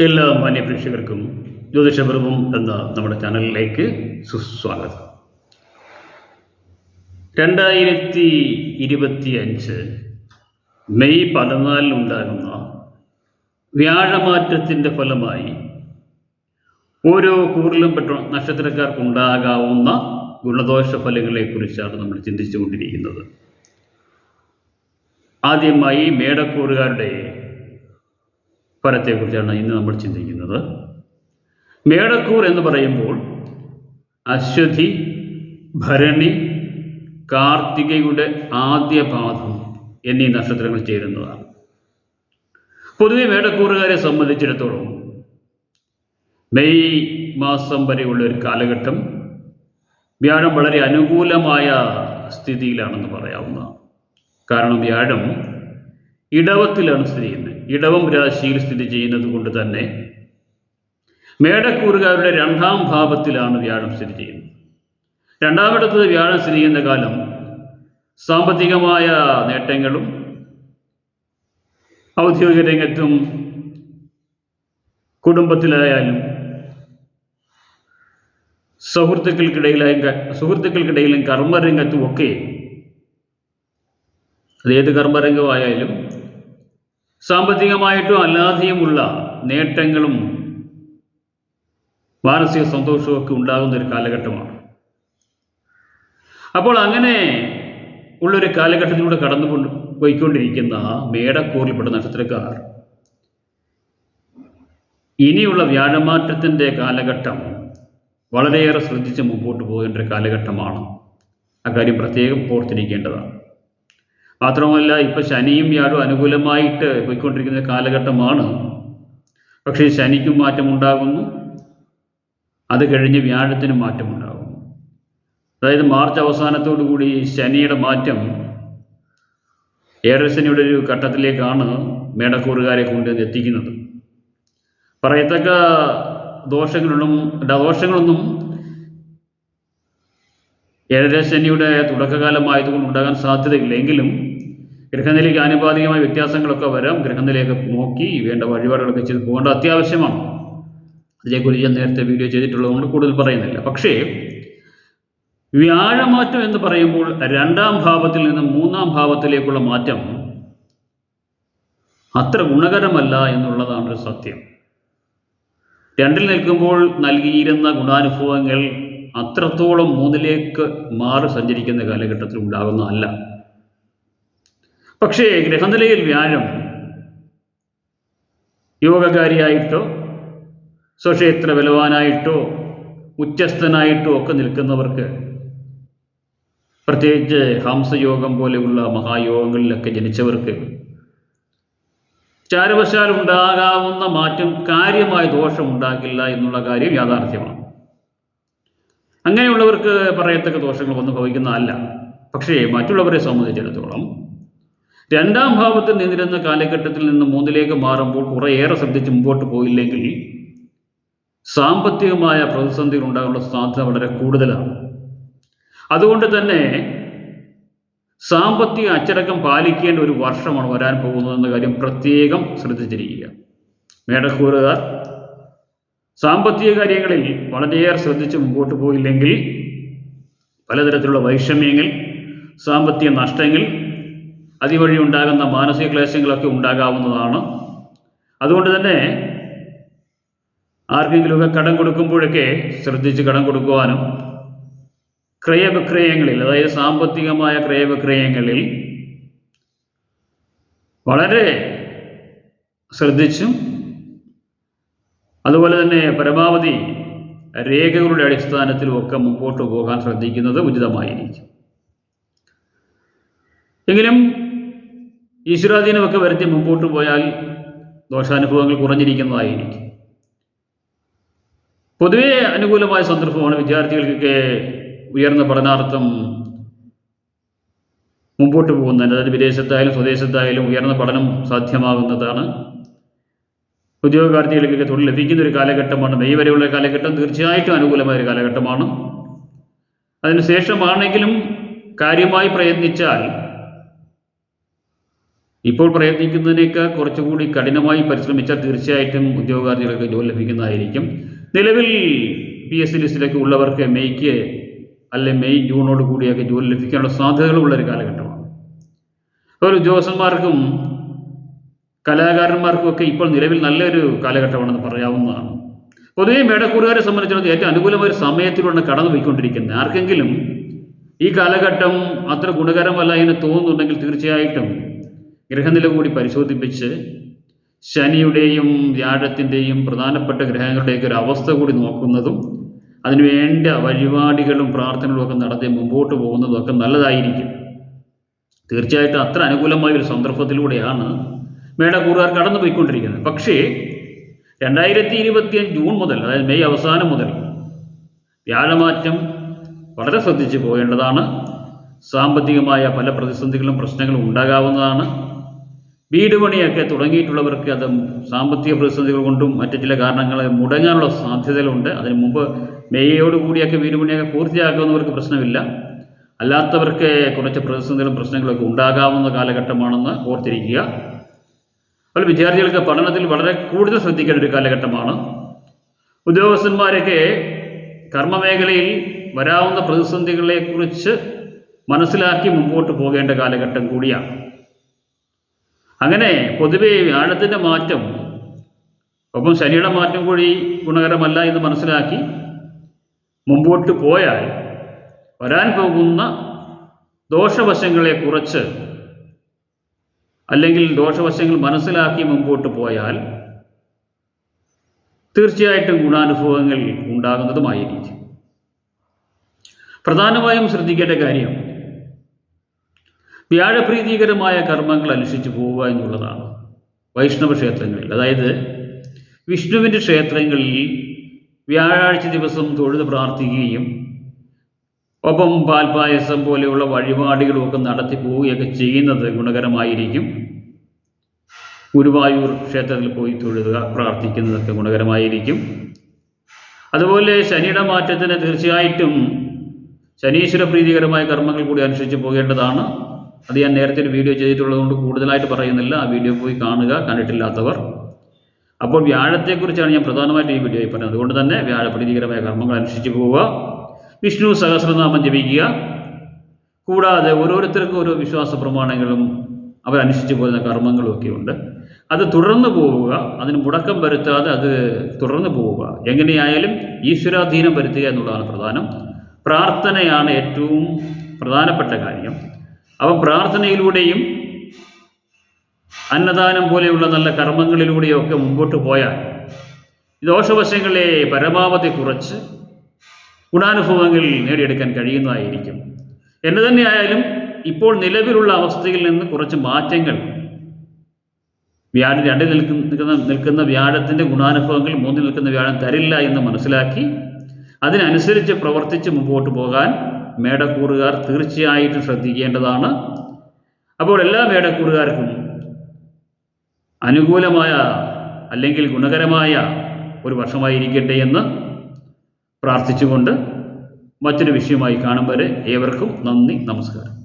എല്ലാ മാന്യ പ്രേക്ഷകർക്കും ജ്യോതിഷപർവം എന്ന നമ്മുടെ ചാനലിലേക്ക് സുസ്വാഗതം. 2025 മെയ് 14 ഉണ്ടാകുന്ന വ്യാഴമാറ്റത്തിൻ്റെ ഫലമായി ഓരോ കൂറിലും പെട്ട നക്ഷത്രക്കാർക്കുണ്ടാകാവുന്ന ഗുണദോഷ ഫലങ്ങളെക്കുറിച്ചാണ് നമ്മൾ ചിന്തിച്ചുകൊണ്ടിരിക്കുന്നത്. ആദ്യമായി മേടക്കൂറുകാരുടെ ഫലത്തെക്കുറിച്ചാണ് ഇന്ന് നമ്മൾ ചിന്തിക്കുന്നത്. മേടക്കൂർ എന്ന് പറയുമ്പോൾ അശ്വതി, ഭരണി, കാർത്തികയുടെ ആദ്യ പാദം എന്നീ നക്ഷത്രങ്ങൾ ചേരുന്നതാണ്. പൊതുവെ മേടക്കൂറുകാരെ സംബന്ധിച്ചിടത്തോളം മെയ് മാസം വരെയുള്ള ഒരു കാലഘട്ടം വ്യാഴം വളരെ അനുകൂലമായ സ്ഥിതിയിലാണെന്ന് പറയാവുന്നതാണ്. കാരണം വ്യാഴം ഇടവത്തിലാണ് സ്ഥിതി ചെയ്യുന്നത്. ഇടവം രാശിയിൽ സ്ഥിതി ചെയ്യുന്നത് കൊണ്ട് തന്നെ മേടക്കൂറുകാരുടെ 2ാം ഭാവത്തിലാണ് വ്യാഴം സ്ഥിതി ചെയ്യുന്നത്. രണ്ടാമിടത്തത് വ്യാഴം സ്ഥിതി ചെയ്യുന്ന കാലം സാമ്പത്തികമായ നേട്ടങ്ങളും ഔദ്യോഗിക രംഗത്തും കുടുംബത്തിലായാലും സുഹൃത്തുക്കൾക്കിടയിലും കർമ്മരംഗത്തും ഒക്കെ, അതേത് കർമ്മരംഗമായാലും സാമ്പത്തികമായിട്ടും അല്ലാതെയുമുള്ള നേട്ടങ്ങളും മാനസിക സന്തോഷവും ഒക്കെ ഉണ്ടാകുന്ന ഒരു കാലഘട്ടമാണ്. അപ്പോൾ അങ്ങനെ ഉള്ളൊരു കാലഘട്ടത്തിലൂടെ പോയിക്കൊണ്ടിരിക്കുന്ന മേടക്കൂറിൽപ്പെട്ട നക്ഷത്രക്കാർ ഇനിയുള്ള വ്യാഴമാറ്റത്തിൻ്റെ കാലഘട്ടം വളരെയേറെ ശ്രദ്ധിച്ച് മുമ്പോട്ട് പോകേണ്ട ഒരു കാലഘട്ടമാണ്. അക്കാര്യം പ്രത്യേകം ഓർത്തിരിക്കേണ്ടതാണ്. മാത്രമല്ല, ഇപ്പോൾ ശനിയും വ്യാഴവും അനുകൂലമായിട്ട് പോയിക്കൊണ്ടിരിക്കുന്ന കാലഘട്ടമാണ്. പക്ഷേ ശനിക്കും മാറ്റമുണ്ടാകുന്നു, അത് കഴിഞ്ഞ് വ്യാഴത്തിനും മാറ്റമുണ്ടാകുന്നു. അതായത് മാർച്ച് അവസാനത്തോടു കൂടി ശനിയുടെ മാറ്റം ഏഴരശനിയുടെ ഒരു ഘട്ടത്തിലേക്കാണ് മേടക്കൂറുകാരെ കൊണ്ടുവന്ന് എത്തിക്കുന്നത്. പറയത്തക്ക ദോഷങ്ങളൊന്നും ഏഴരശനിയുടെ തുടക്കകാലമായതുകൊണ്ട് ഉണ്ടാകാൻ സാധ്യതയില്ല. എങ്കിലും ഗ്രഹനിലയ്ക്ക് ആനുപാതികമായ വ്യത്യാസങ്ങളൊക്കെ വരാം. ഗ്രഹനിലയൊക്കെ നോക്കി വേണ്ട വഴിപാടുകളൊക്കെ ചെയ്ത് പോകേണ്ട അത്യാവശ്യമാണ്. അതിനെക്കുറിച്ച് ഞാൻ നേരത്തെ വീഡിയോ ചെയ്തിട്ടുള്ളതുകൊണ്ട് കൂടുതൽ പറയുന്നില്ല. പക്ഷേ വ്യാഴമാറ്റം എന്ന് പറയുമ്പോൾ 2ാം ഭാവത്തിൽ നിന്ന് 3ാം ഭാവത്തിലേക്കുള്ള മാറ്റം അത്ര ഗുണകരമല്ല എന്നുള്ളതാണ് ഒരു സത്യം. 2ൽ നിൽക്കുമ്പോൾ നൽകിയിരുന്ന ഗുണാനുഭവങ്ങൾ അത്രത്തോളം 3ലേക്ക് മാറി സഞ്ചരിക്കുന്ന കാലഘട്ടത്തിൽ ഉണ്ടാകുന്നതല്ല. പക്ഷേ ഗ്രഹനിലയിൽ വ്യാഴം യോഗകാരിയായിട്ടോ സ്വക്ഷേത്ര ബലവാനായിട്ടോ ഉച്ചസ്ഥനായിട്ടോ ഒക്കെ നിൽക്കുന്നവർക്ക്, പ്രത്യേകിച്ച് ഹംസയോഗം പോലെയുള്ള മഹായോഗങ്ങളിലൊക്കെ ജനിച്ചവർക്ക് ചാരവശാൽ ഉണ്ടാകാവുന്ന മാറ്റം കാര്യമായ ദോഷം ഉണ്ടാകില്ല എന്നുള്ള കാര്യം യാഥാർത്ഥ്യമാണ്. അങ്ങനെയുള്ളവർക്ക് പറയത്തക്ക ദോഷങ്ങൾ ഒന്നും ഭവിക്കുന്നതല്ല. പക്ഷേ മറ്റുള്ളവരെ സംബന്ധിച്ചിടത്തോളം 2ാം ഭാവത്തിൽ നിന്നിരുന്ന കാലഘട്ടത്തിൽ നിന്ന് 3ലേക്ക് മാറുമ്പോൾ കുറേയേറെ ശ്രദ്ധിച്ച് മുമ്പോട്ട് പോയില്ലെങ്കിൽ സാമ്പത്തികമായ പ്രതിസന്ധികൾ ഉണ്ടാകാനുള്ള സാധ്യത വളരെ കൂടുതലാണ്. അതുകൊണ്ട് തന്നെ സാമ്പത്തിക അച്ചടക്കം പാലിക്കേണ്ട ഒരു വർഷമാണ് വരാൻ പോകുന്നതെന്ന കാര്യം പ്രത്യേകം ശ്രദ്ധിച്ചിരിക്കുക. മേടക്കൂറുകാർ സാമ്പത്തിക കാര്യങ്ങളിൽ വളരെയേറെ ശ്രദ്ധിച്ച് മുമ്പോട്ട് പോയില്ലെങ്കിൽ പലതരത്തിലുള്ള വൈഷമ്യങ്ങൾ, സാമ്പത്തിക നഷ്ടങ്ങൾ, അതുവഴി ഉണ്ടാകുന്ന മാനസിക ക്ലേശങ്ങളൊക്കെ ഉണ്ടാകാവുന്നതാണ്. അതുകൊണ്ട് തന്നെ ആർക്കെങ്കിലുമൊക്കെ കടം കൊടുക്കുമ്പോഴൊക്കെ ശ്രദ്ധിച്ച് കടം കൊടുക്കുവാനും, ക്രയവിക്രയങ്ങളിൽ, അതായത് സാമ്പത്തികമായ ക്രയവിക്രയങ്ങളിൽ വളരെ ശ്രദ്ധിച്ചും അതുപോലെ തന്നെ പരമാവധി രേഖകളുടെ അടിസ്ഥാനത്തിലും ഒക്കെ മുമ്പോട്ട് പോകാൻ ശ്രദ്ധിക്കുന്നത് ഉചിതമായിരിക്കും. എങ്കിലും ഈശ്വരാധീനമൊക്കെ വരുത്തി മുമ്പോട്ട് പോയാൽ ദോഷാനുഭവങ്ങൾ കുറഞ്ഞിരിക്കുന്നതായിരിക്കും. പൊതുവെ അനുകൂലമായ സന്ദർഭമാണ്. വിദ്യാർത്ഥികൾക്കൊക്കെ ഉയർന്ന പഠനാർത്ഥം മുമ്പോട്ട് പോകുന്നതിന്, അതായത് വിദേശത്തായാലും സ്വദേശത്തായാലും ഉയർന്ന പഠനം സാധ്യമാകുന്നതാണ്. ഉദ്യോഗാർത്ഥികൾക്കൊക്കെ തൊഴിൽ ലഭിക്കുന്ന ഒരു കാലഘട്ടമാണ്. മെയ് വരെയുള്ള കാലഘട്ടം തീർച്ചയായിട്ടും അനുകൂലമായ ഒരു കാലഘട്ടമാണ്. അതിനുശേഷമാണെങ്കിലും കാര്യമായി പ്രയത്നിച്ചാൽ ഇപ്പോൾ പ്രയത്നിക്കുന്നതിനേക്കാൾ കുറച്ചുകൂടി കഠിനമായി പരിശ്രമിച്ചാൽ തീർച്ചയായിട്ടും ഉദ്യോഗാർത്ഥികൾക്ക് ജോലി ലഭിക്കുന്നതായിരിക്കും. നിലവിൽ PSC ലിസ്റ്റിലേക്ക് ഉള്ളവർക്ക് മെയ്ക്ക് അല്ലെങ്കിൽ മെയ് ജൂണോട് കൂടിയൊക്കെ ജോലി ലഭിക്കാനുള്ള സാധ്യതകളുള്ളൊരു കാലഘട്ടമാണ്. ഒരു ഉദ്യോഗസ്ഥന്മാർക്കും കലാകാരന്മാർക്കും ഒക്കെ ഇപ്പോൾ നിലവിൽ നല്ലൊരു കാലഘട്ടമാണെന്ന് പറയാവുന്നതാണ്. പൊതുവെ മേടക്കൂറുകാരെ സംബന്ധിച്ചിടത്തോളം ഏറ്റവും അനുകൂലമായ ഒരു സമയത്തിലൂടെ കടന്നു പോയിക്കൊണ്ടിരിക്കുന്നത്. ആർക്കെങ്കിലും ഈ കാലഘട്ടം അത്ര ഗുണകരമല്ല എന്ന് തോന്നുന്നുണ്ടെങ്കിൽ തീർച്ചയായിട്ടും ഗ്രഹനില കൂടി പരിശോധിപ്പിച്ച് ശനിയുടെയും വ്യാഴത്തിൻ്റെയും പ്രധാനപ്പെട്ട ഗ്രഹങ്ങളുടെയൊക്കെ ഒരു അവസ്ഥ കൂടി നോക്കുന്നതും അതിനുവേണ്ട വഴിപാടുകളും പ്രാർത്ഥനകളും ഒക്കെ നടത്തി മുമ്പോട്ട് പോകുന്നതും ഒക്കെ നല്ലതായിരിക്കും. തീർച്ചയായിട്ടും അത്ര അനുകൂലമായ ഒരു സന്ദർഭത്തിലൂടെയാണ് മേടക്കൂറുകാർ കടന്നു പോയിക്കൊണ്ടിരിക്കുന്നത്. പക്ഷേ 2025 ജൂൺ മുതൽ, അതായത് മെയ് അവസാനം മുതൽ വ്യാഴമാറ്റം വളരെ ശ്രദ്ധിച്ചു പോകേണ്ടതാണ്. സാമ്പത്തികമായ പല പ്രതിസന്ധികളും പ്രശ്നങ്ങളും ഉണ്ടാകാവുന്നതാണ്. വീട് പണിയൊക്കെ തുടങ്ങിയിട്ടുള്ളവർക്ക് അത് സാമ്പത്തിക പ്രതിസന്ധികൾ കൊണ്ടും മറ്റു ചില കാരണങ്ങളെ മുടങ്ങാനുള്ള സാധ്യതകളുണ്ട്. അതിന് മുമ്പ് മെയ്യോടുകൂടിയൊക്കെ വീട് പണിയൊക്കെ പൂർത്തിയാക്കുന്നവർക്ക് പ്രശ്നമില്ല. അല്ലാത്തവർക്ക് കുറച്ച് പ്രതിസന്ധികളും പ്രശ്നങ്ങളൊക്കെ ഉണ്ടാകാവുന്ന കാലഘട്ടമാണെന്ന് ഓർത്തിരിക്കുക. അപ്പോൾ വിദ്യാർത്ഥികൾക്ക് പഠനത്തിൽ വളരെ കൂടുതൽ ശ്രദ്ധിക്കേണ്ട ഒരു കാലഘട്ടമാണ്. ഉദ്യോഗസ്ഥന്മാരൊക്കെ കർമ്മമേഖലയിൽ വരാവുന്ന പ്രതിസന്ധികളെക്കുറിച്ച് മനസ്സിലാക്കി മുമ്പോട്ട് പോകേണ്ട കാലഘട്ടം കൂടിയാണ്. അങ്ങനെ പൊതുവെ വ്യാഴത്തിൻ്റെ മാറ്റം ഒപ്പം ശനിയുടെ മാറ്റം കൂടി ഗുണകരമല്ല എന്ന് മനസ്സിലാക്കി മുമ്പോട്ട് പോയാൽ വരാൻ പോകുന്ന ദോഷവശങ്ങളെ കുറച്ച് അല്ലെങ്കിൽ ദോഷവശങ്ങൾ മനസ്സിലാക്കി മുമ്പോട്ട് പോയാൽ തീർച്ചയായിട്ടും ഗുണാനുഭവങ്ങൾ ഉണ്ടാകുന്നതുമായിരിക്കും. പ്രധാനമായും ശ്രദ്ധിക്കേണ്ട കാര്യം വ്യാഴപ്രീതികരമായ കർമ്മങ്ങൾ അനുഷ്ഠിച്ചു പോവുക എന്നുള്ളതാണ്. വൈഷ്ണവ ക്ഷേത്രങ്ങളിൽ, അതായത് വിഷ്ണുവിൻ്റെ ക്ഷേത്രങ്ങളിൽ വ്യാഴാഴ്ച ദിവസം തൊഴുത് പ്രാർത്ഥിക്കുകയും ഒപ്പം പാൽപായസം പോലെയുള്ള വഴിപാടുകളുമൊക്കെ നടത്തി പോവുകയൊക്കെ ചെയ്യുന്നത് ഗുണകരമായിരിക്കും. ഗുരുവായൂർ ക്ഷേത്രത്തിൽ പോയി തൊഴുതുക, പ്രാർത്ഥിക്കുന്നതൊക്കെ ഗുണകരമായിരിക്കും. അതുപോലെ ശനിയുടെ മാറ്റത്തിന് തീർച്ചയായിട്ടും ശനീശ്വര പ്രീതികരമായ കർമ്മങ്ങൾ കൂടി അനുഷ്ഠിച്ച് പോകേണ്ടതാണ്. അത് ഞാൻ നേരത്തെ ഒരു വീഡിയോ ചെയ്തിട്ടുള്ളതുകൊണ്ട് കൂടുതലായിട്ട് പറയുന്നില്ല. ആ വീഡിയോ പോയി കാണുക, കണ്ടിട്ടില്ലാത്തവർ. അപ്പോൾ വ്യാഴത്തെക്കുറിച്ചാണ് ഞാൻ പ്രധാനമായിട്ട് ഈ വീഡിയോയിൽ പറഞ്ഞത്. അതുകൊണ്ട് തന്നെ വ്യാഴപ്രീതികരമായ കർമ്മങ്ങൾ അനുഷ്ഠിച്ച് പോവുക, വിഷ്ണു സഹസ്രനാമം ജപിക്കുക. കൂടാതെ ഓരോരുത്തർക്കും ഓരോ വിശ്വാസ പ്രമാണങ്ങളും അവരനുഷ്ഠിച്ച് പോകുന്ന കർമ്മങ്ങളും ഒക്കെ ഉണ്ട്. അത് തുടർന്ന് പോവുക, അതിന് മുടക്കം വരുത്താതെ അത് തുടർന്ന് പോവുക. എങ്ങനെയായാലും ഈശ്വരാധീനം വരുത്തുക എന്നുള്ളതാണ് പ്രധാനം. പ്രാർത്ഥനയാണ് ഏറ്റവും പ്രധാനപ്പെട്ട കാര്യം. അപ്പം പ്രാർത്ഥനയിലൂടെയും അന്നദാനം പോലെയുള്ള നല്ല കർമ്മങ്ങളിലൂടെയൊക്കെ മുമ്പോട്ട് പോയാൽ ദോഷവശങ്ങളെ പരമാവധി കുറച്ച് ഗുണാനുഭവങ്ങൾ നേടിയെടുക്കാൻ കഴിയുന്നതായിരിക്കും. എന്ന് തന്നെയായാലും ഇപ്പോൾ നിലവിലുള്ള അവസ്ഥയിൽ നിന്ന് കുറച്ച് മാറ്റങ്ങൾ വ്യാഴം 2 നിൽക്കുന്ന വ്യാഴത്തിൻ്റെ ഗുണാനുഭവങ്ങൾ 3 നിൽക്കുന്ന വ്യാഴം തരില്ല എന്ന് മനസ്സിലാക്കി അതിനനുസരിച്ച് പ്രവർത്തിച്ച് മുമ്പോട്ട് പോകാൻ മേടക്കൂറുകാർ തീർച്ചയായിട്ടും ശ്രദ്ധിക്കേണ്ടതാണ്. അപ്പോൾ എല്ലാ മേടക്കൂറുകാർക്കും അനുകൂലമായ അല്ലെങ്കിൽ ഗുണകരമായ ഒരു വർഷമായിരിക്കട്ടെ എന്ന് പ്രാർത്ഥിച്ചുകൊണ്ട് മറ്റൊരു വിഷയമായി കാണും വരെ ഏവർക്കും നന്ദി, നമസ്കാരം.